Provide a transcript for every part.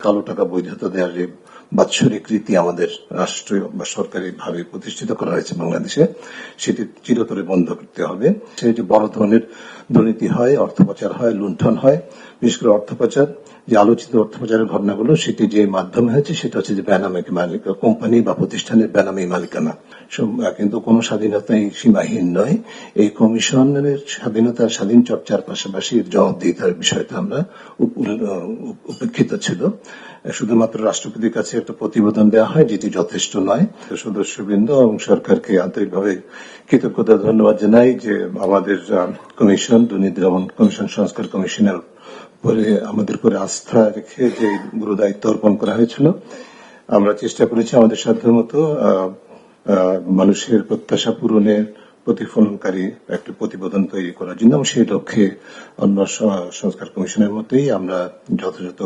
কালো টাকা বৈধতা দেওয়ার যে বাৎসরিক রীতি আমাদের রাষ্ট্রীয় বা সরকারি ভাবে প্রতিষ্ঠিত করা হয়েছে বাংলাদেশে, সেটি চিরতরে বন্ধ করতে হবে। সেটি বড় ধরনের দুর্নীতি হয়, অর্থ পাচার হয়, লুণ্ঠন হয়। বিশেষ করে অর্থ পাচার, যে আলোচিত অর্থ পাচারের ঘটনাগুলো, সেটি যে মাধ্যমে হয়েছে সেটা হচ্ছে যে বেনামে মালিকা কোম্পানি বা প্রতিষ্ঠানের বেনামে মালিকানা। কিন্তু কোনো স্বাধীনতাই সীমাহীন নয়। এই কমিশনের স্বাধীনতা, স্বাধীন চর্চার পাশাপাশি জবাবদিহিতার বিষয়টা আমরা উপেক্ষিত ছিল। শুধুমাত্র রাষ্ট্রপতির কাছে একটা প্রতিবেদন দেওয়া হয়, যেটি যথেষ্ট নয়। সদস্যবৃন্দ এবং সরকারকে আন্তরিকভাবে কৃতজ্ঞতা ধন্যবাদ জানাই যে আমাদের কমিশন, দুর্নীতি দমন কমিশন, সংস্কার কমিশনের পরে আমাদের উপরে আস্থা রেখে যে গুরু দায়িত্ব অর্পণ করা হয়েছিল। আমরা চেষ্টা করেছি আমাদের সাধ্যমতো মানুষের প্রত্যাশা পূরণের প্রতিফলনকারী একটি প্রতিবেদন তৈরি করার জন্য, এবং সেই লক্ষ্যে অন্য সংস্কার কমিশনের মতোই আমরা যথাযথ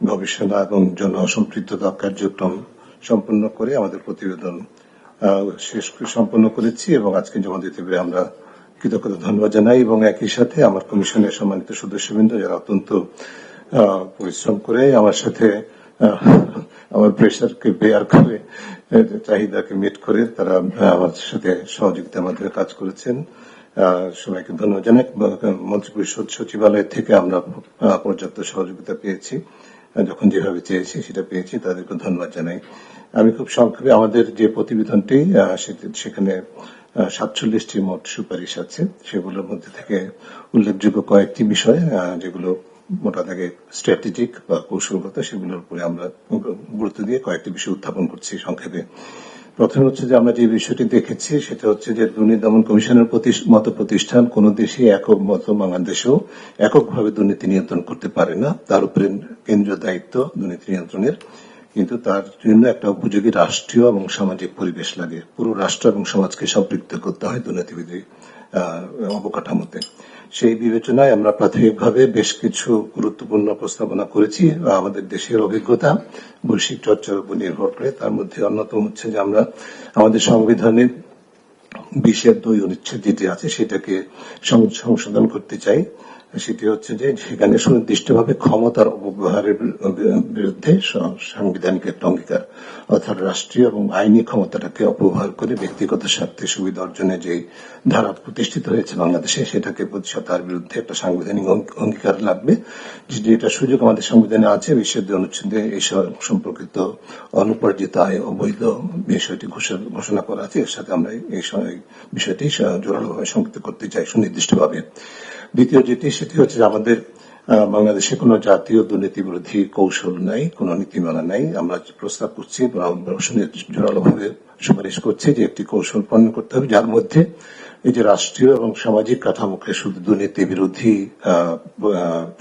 গবেষণা এবং জনসম্পৃক্ততা কার্যক্রম সম্পন্ন করে আমাদের প্রতিবেদন শেষ সম্পন্ন করেছি, এবং আজকে জমা দিতে পেরে আমরা কৃতজ্ঞতা ধন্যবাদ জানাই। এবং একই সাথে আমার কমিশনের সম্মানিত সদস্যবৃন্দ, যারা অত্যন্ত পরিশ্রম করে আমার সাথে আমার প্রেশারকে বেয়ার করে, চাহিদাকে মিট করে তারা আমার সাথে সহযোগিতা মাধ্যমে কাজ করেছেন, সবাইকে ধন্যবাদ জানাই। মন্ত্রিপরিষদ সচিবালয় থেকে আমরা পর্যাপ্ত সহযোগিতা পেয়েছি, যখন যেভাবে চেয়েছি সেটা পেয়েছি, তাদেরকে ধন্যবাদ জানাই। আমি খুব সংক্ষেপে, আমাদের যে প্রতিবেদনটি সেখানে 47টি মোট সুপারিশ আছে। সেগুলোর মধ্যে থেকে উল্লেখযোগ্য কয়েকটি বিষয়, যেগুলো মোটা দাগে স্ট্র্যাটেজিক বা কৌশলগত, সেগুলোর উপরে আমরা গুরুত্ব দিয়ে কয়েকটি বিষয় উত্থাপন করছি সংক্ষেপে। প্রথমে হচ্ছে যে আমরা যে বিষয়টি দেখেছি সেটা হচ্ছে যে দুর্নীতি দমন কমিশনের মতো প্রতিষ্ঠান কোন দেশে একক মতো বাংলাদেশেও এককভাবে দুর্নীতি নিয়ন্ত্রণ করতে পারে না। তার উপরে কেন্দ্রীয় দায়িত্ব দুর্নীতি নিয়ন্ত্রণের, কিন্তু তার জন্য একটা উপযোগী রাষ্ট্রীয় এবং সামাজিক পরিবেশ লাগে। পুরো রাষ্ট্র এবং সমাজকে সম্পৃক্ত করতে হয় দুর্নীতিবিধি অবকাঠামোতে। সেই বিবেচনায় আমরা প্রাথমিকভাবে বেশ কিছু গুরুত্বপূর্ণ প্রস্তাবনা করেছি আমাদের দেশের অভিজ্ঞতা বৈশ্বিক চর্চার উপর নির্ভর করে। তার মধ্যে অন্যতম হচ্ছে যে আমরা আমাদের সংবিধানের 20(2) অনুচ্ছেদ যেটি আছে সেটাকে সংশোধন করতে চাই। সেটি হচ্ছে যে সেখানে সুনির্দিষ্টভাবে ক্ষমতার অপব্যবহারের বিরুদ্ধে সাংবিধানিক একটা অঙ্গীকার, অর্থাৎ রাষ্ট্রীয় এবং আইনি ক্ষমতাটাকে অপব্যবহার করে ব্যক্তিগত স্বার্থে সুবিধা অর্জনে যে ধারা প্রতিষ্ঠিত হয়েছে বাংলাদেশে, সেটাকে তার বিরুদ্ধে একটা সাংবিধানিক অঙ্গীকার লাগবে। যেটা সুযোগ আমাদের সংবিধানে আছে, 20(2) অনুচ্ছেদে এই সম্পর্কিত অনুপার্জিত আয় অবৈধ বিষয়টি ঘোষণা করা আছে। এর সাথে আমরা এই বিষয়টি জোরালোভাবে সংযুক্ত করতে চাই সুনির্দিষ্টভাবে। দ্বিতীয় যেটি, সেটি হচ্ছে আমাদের বাংলাদেশে কোনো জাতীয় দুর্নীতি বিরোধী কৌশল নাই, কোনো নীতিমালা নাই। আমরা প্রস্তাব করছি, জোরালোভাবে সুপারিশ করছি যে একটি কৌশল প্রণয়ন করতে হবে, যার মধ্যে এই যে রাষ্ট্রীয় এবং সামাজিক কাঠামোকে শুধু দুর্নীতি বিরোধী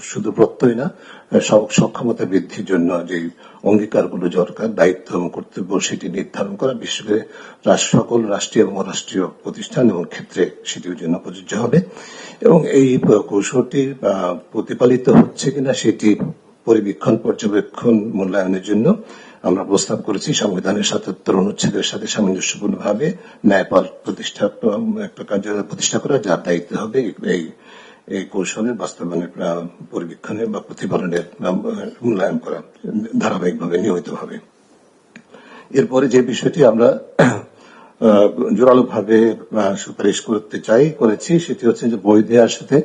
শুধু প্রত্যয় না, সক্ষমতা বৃদ্ধির জন্য যে অঙ্গীকারগুলো দরকার, দায়িত্ব এবং কর্তব্য, সেটি নির্ধারণ করা, বিশেষ করে সকল রাষ্ট্রীয় এবং অরাষ্ট্রীয় প্রতিষ্ঠান এবং ক্ষেত্রে সেটির জন্য প্রযোজ্য হবে। এবং এই কৌশলটি প্রতিপালিত হচ্ছে কিনা সেটি পরিবীক্ষণ, পর্যবেক্ষণ, মূল্যায়নের জন্য আমরা প্রস্তাব করেছি সংবিধানের 77 অনুচ্ছেদের সাথে সামঞ্জস্যপূর্ণভাবে ন্যায়পাল একটা কার্যালয় প্রতিষ্ঠা করা, যার দায়িত্ব হবে এই কৌশলের বাস্তবায়নের পরিবীক্ষণের বা প্রতিফলনের মূল্যায়ন করা ধারাবাহিকভাবে, নিয়মিতভাবে। এরপরে যে বিষয়টি আমরা জোরালোভাবে সুপারিশ করেছি সেটি হচ্ছে যে বই দেওয়ার সাথে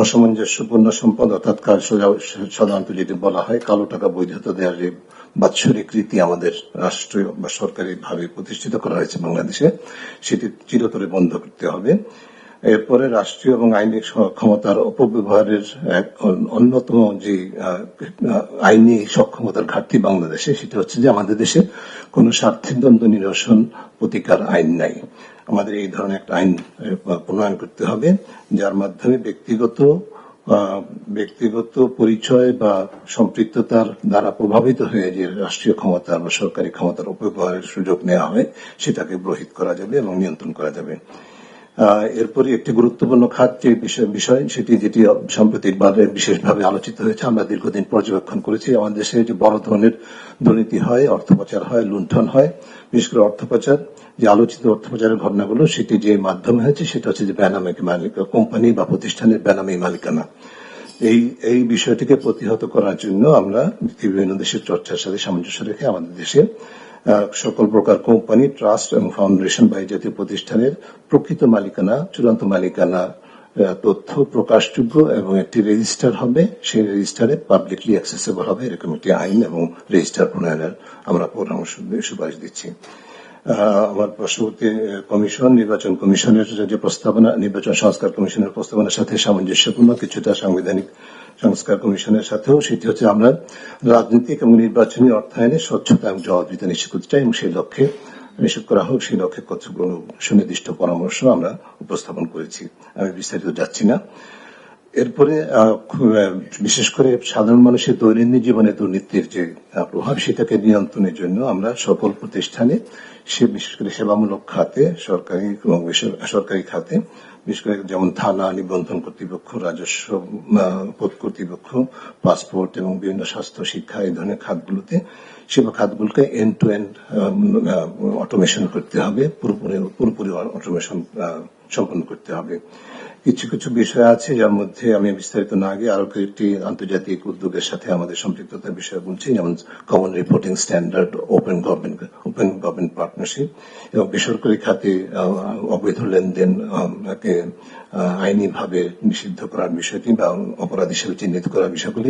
অসামঞ্জস্যপূর্ণ সম্পদ, অর্থাৎ সাধারণত যেটি বলা হয় কালো টাকা বৈধতা দেওয়ার যে বাৎসরিক রীতি আমাদের রাষ্ট্রীয় বা সরকারি ভাবে প্রতিষ্ঠিত করা হয়েছে বাংলাদেশে, সেটি চিরতরে বন্ধ করতে হবে। এরপরে রাষ্ট্রীয় এবং আইনি ক্ষমতার অপব্যবহারের অন্যতম যে আইনি সক্ষমতার ঘাটতি বাংলাদেশে, সেটা হচ্ছে যে আমাদের দেশে কোনো স্বার্থের দ্বন্দ্ব নিরসন প্রতিকার আইন নাই। আমাদের এই ধরনের একটা আইন প্রণয়ন করতে হবে, যার মাধ্যমে ব্যক্তিগত পরিচয় বা সম্পৃক্ততার দ্বারা প্রভাবিত হয়ে যে রাষ্ট্রীয় ক্ষমতা বা সরকারি ক্ষমতার অপব্যবহারের সুযোগ নেওয়া হয়, সেটাকে রহিত করা যাবে এবং নিয়ন্ত্রণ করা যাবে। এরপরে একটি গুরুত্বপূর্ণ খাত যে বিষয়, সেটি যেটি সম্প্রতি বিশেষভাবে আলোচিত হয়েছে, আমরা দীর্ঘদিন পর্যবেক্ষণ করেছি, আমাদের দেশে যে বড় ধরনের দুর্নীতি হয়, অর্থ পাচার হয়, লুণ্ঠন হয়। বিশেষ করে অর্থ পাচার, যে আলোচিত অর্থ পাচারের ঘটনাগুলো, সেটি যে মাধ্যমে হয়েছে সেটা হচ্ছে যে বেনামে মালিকা কোম্পানি বা প্রতিষ্ঠানের বেনামে মালিকানা। এই বিষয়টিকে প্রতিহত করার জন্য আমরা বিভিন্ন দেশের চর্চার সাথে সামঞ্জস্য রেখে আমাদের দেশে সকল প্রকার কোম্পানি, ট্রাস্ট এবং ফাউন্ডেশন বা এই জাতীয় প্রতিষ্ঠানের প্রকৃত মালিকানা, চূড়ান্ত মালিকানা তথ্য প্রকাশযোগ্য এবং একটি রেজিস্টার হবে, সেই রেজিস্টারে পাবলিকলি অ্যাক্সেসিবল হবে এরকম একটি আইন এবং রেজিস্টার প্রণয়নের আমরা পরামর্শ সুপারিশ দিচ্ছি। আমার পার্শ্ববর্তী কমিশন, নির্বাচন কমিশনের যে প্রস্তাবনা, নির্বাচন সংস্কার কমিশনের প্রস্তাবনার সাথে সামঞ্জস্যপূর্ণ, কিছুটা সাংবিধানিক সংস্কার কমিশনের সাথেও, সেটি হচ্ছে আমরা রাজনৈতিক এবং নির্বাচনী অর্থায়নে স্বচ্ছতা এবং জবাবদিহিতা নিশ্চিত করতে চাই এবং সেই লক্ষ্যে নিশ্চিত করা হোক, সেই লক্ষ্যে কতগুলো সুনির্দিষ্ট পরামর্শ আমরা উপস্থাপন করেছি। আমি বিস্তারিত যাচ্ছি না। এরপরে বিশেষ করে সাধারণ মানুষের দৈনন্দিন জীবনে দুর্নীতির যে প্রভাব, সেটাকে নিয়ন্ত্রণের জন্য আমরা সকল প্রতিষ্ঠানে, বিশেষ করে সেবামূলক খাতে, সরকারি এবং বেসরকারি খাতে, বিশেষ করে যেমন থানা, নিবন্ধন কর্তৃপক্ষ, রাজস্ব কর্তৃপক্ষ, পাসপোর্ট এবং বিভিন্ন স্বাস্থ্য, শিক্ষা, এই ধরনের খাতগুলোতে, সেবা খাতগুলোকে এন্ড টু এন্ড অটোমেশন করতে হবে, পুরোপুরি অটোমেশন সম্পন্ন করতে হবে। কিছু কিছু বিষয় আছে যার মধ্যে আমি বিস্তারিত না গিয়ে আরো কয়েকটি আন্তর্জাতিক উদ্যোগের সাথে আমাদের সম্পৃক্ততার বিষয় বলছি, যেমন common reporting standard, open government partnership এবং বেসরকারি খাতে অবৈধ লেনদেন আইনিভাবে নিষিদ্ধ করার বিষয়টি বা অপরাধ হিসেবে চিহ্নিত করার বিষয়গুলি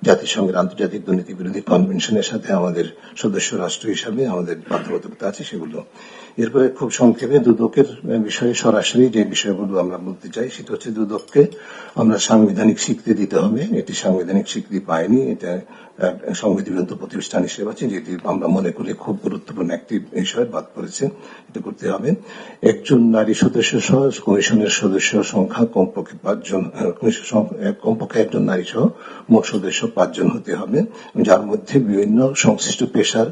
জাতিসংঘের আন্তর্জাতিক দুর্নীতি বিরোধী কনভেনশনের সাথে আমাদের সদস্য রাষ্ট্র হিসাবে আমাদের বাধ্যবাধকতা আছে সেগুলো। এরপরে খুব সংক্ষেপে দুদকের বিষয়ে সরাসরি যে বিষয়গুলো আমরা বলতে চাই, সেটা হচ্ছে দুদককে আমরা সাংবিধানিক স্বীকৃতি দিতে হবে। এটি সাংবিধানিক স্বীকৃতি পায়নি, এটা সংবিধিবদ্ধ প্রতিষ্ঠান হিসেবে আছে, যেটি আমরা মনে করি খুব গুরুত্বপূর্ণ একটি বিষয় বাদ পড়েছে, এটা করতে হবে। একজন নারী সদস্য সহ কমিশনের সদস্য সংখ্যা কমপক্ষে 5 জন, কমপক্ষে একজন নারী সহ মোট সদস্য 5 জন হতে হবে, যার মধ্যে বিভিন্ন সংশ্লিষ্ট পেশার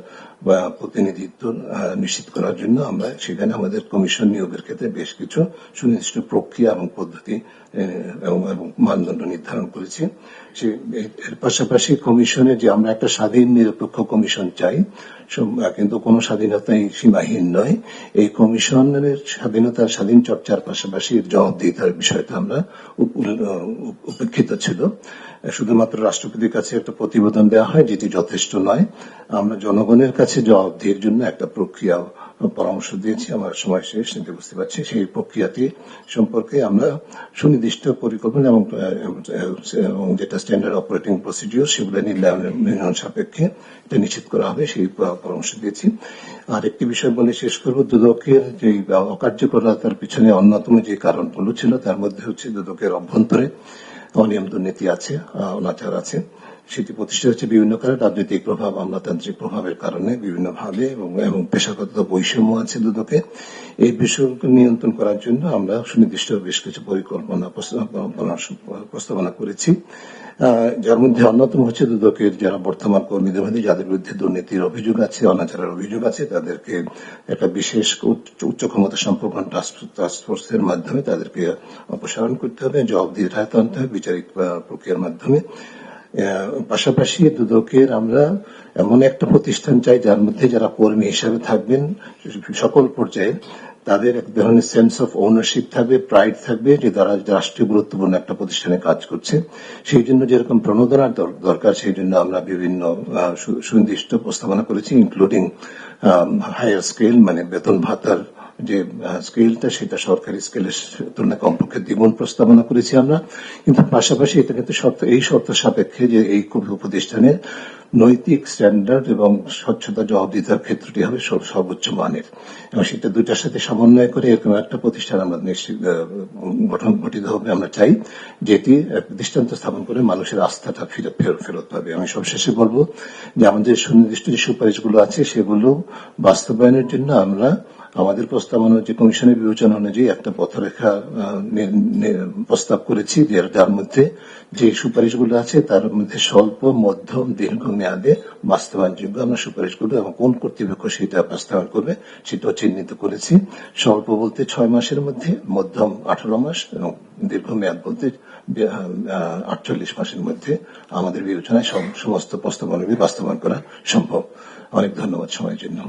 বা প্রতিনিধিত্ব নিশ্চিত করার জন্য আমরা সেখানে আমাদের কমিশন নিয়োগের ক্ষেত্রে বেশ কিছু সুনির্দিষ্ট প্রক্রিয়া এবং পদ্ধতি এবং মানদণ্ড নির্ধারণ করেছি। এর পাশাপাশি কমিশনে যে আমরা একটা স্বাধীন নিরপেক্ষ কমিশন চাই, কিন্তু কোন স্বাধীনতাই সীমাহীন নয়। এই কমিশনের স্বাধীন চর্চার পাশাপাশি জবাবদিহিতার বিষয়টা আমরা উপেক্ষিত ছিল। শুধুমাত্র রাষ্ট্রপতির কাছে একটা প্রতিবেদন দেওয়া হয়, যেটি যথেষ্ট নয়। আমরা জনগণের কাছে জবাবদিহির জন্য একটা প্রক্রিয়া পরামর্শ দিয়েছি। আমার সময় শেষ, নিতে বুঝতে পারছি। সেই প্রক্রিয়াটি সম্পর্কে আমরা সুনির্দিষ্ট পরিকল্পনা এবং যেটা স্ট্যান্ডার্ড অপারেটিং প্রসিডিওর, সেগুলো নির্ণয়ন সাপেক্ষে এটা নিশ্চিত করা হবে, সেই পরামর্শ দিয়েছি। আর একটি বিষয় বলে শেষ করব, দুদকের যে অকার্যকরতার পিছনে অন্যতম যে কারণগুলো ছিল, তার মধ্যে হচ্ছে দুদকের অভ্যন্তরে অনিয়ম দুর্নীতি আছে, অনাচার আছে। সেটি প্রতিষ্ঠা হচ্ছে বিভিন্ন কারণে, রাজনৈতিক প্রভাব, আমলাতান্ত্রিক প্রভাবের কারণে বিভিন্নভাবে, এবং পেশাগত বৈষম্য আছে দুদকে। এই বিষয়কে নিয়ন্ত্রণ করার জন্য আমরা সুনির্দিষ্ট বেশ কিছু পরিকল্পনা প্রস্তাবনা করেছি, যার মধ্যে অন্যতম হচ্ছে দুদকের যারা বর্তমান কর্মীদের মধ্যে যাদের বিরুদ্ধে দুর্নীতির অভিযোগ আছে, অনাচারের অভিযোগ আছে, তাদেরকে একটা বিশেষ উচ্চ ক্ষমতা সম্পন্ন টাস্কফোর্সের মাধ্যমে তাদেরকে অপসারণ করতে হবে, জবাবদিহির আওতায় আনতে হবে বিচারিক প্রক্রিয়ার মাধ্যমে। পাশাপাশি দুদকের আমরা এমন একটা প্রতিষ্ঠান চাই যার মধ্যে যারা কর্মী হিসাবে থাকবেন সকল পর্যায়ে, তাদের এক ধরনের সেন্স অফ ওনারশিপ থাকবে, প্রাইড থাকবে যে তারা রাষ্ট্রীয় গুরুত্বপূর্ণ একটা প্রতিষ্ঠানে কাজ করছে। সেই জন্য যেরকম প্রণোদনার দরকার, সেই জন্য আমরা বিভিন্ন সুনির্দিষ্ট প্রস্তাবনা করেছি, ইনক্লুডিং হায়ার স্কেল, মানে বেতন ভাতার যে স্কেলটা, সেটা সরকারি স্কেলের তুলনায় কমপক্ষে দ্বিগুণ প্রস্তাবনা করেছি আমরা। কিন্তু পাশাপাশি এটা কিন্তু এই শর্ত সাপেক্ষে যে এই প্রতিষ্ঠানের নৈতিক স্ট্যান্ডার্ড এবং স্বচ্ছতা জবাবদিহিতার ক্ষেত্রটি হবে সর্বোচ্চ মানের, এবং সেটা দুইটার সাথে সমন্বয় করে এরকম একটা প্রতিষ্ঠান আমরা নিশ্চিত গঠিত হবে আমরা চাই, যেটি দৃষ্টান্ত স্থাপন করে মানুষের আস্থাটা ফেরত পাবে। আমি সবশেষে বলবো যে আমাদের সুনির্দিষ্ট যে সুপারিশগুলো আছে সেগুলো বাস্তবায়নের জন্য আমরা আমাদের প্রস্তাবনা যে কমিশনের বিবেচনা অনুযায়ী একটা পথরেখা প্রস্তাব করেছি, যার মধ্যে যে সুপারিশগুলো আছে তার মধ্যে স্বল্প, মধ্যম, দীর্ঘ মেয়াদে বাস্তবায়নযোগ্য আমরা সুপারিশগুলো এবং কোন কর্তৃপক্ষ সেটা বাস্তবায়ন করবে সেটাও চিহ্নিত করেছি। স্বল্প বলতে 6 মাসের মধ্যে, মধ্যম 18 মাস এবং দীর্ঘ মেয়াদ বলতে 48 মাসের মধ্যে আমাদের বিবেচনায় সমস্ত প্রস্তাবনাগুলি বাস্তবায়ন করা সম্ভব। অনেক ধন্যবাদ সময়ের জন্য।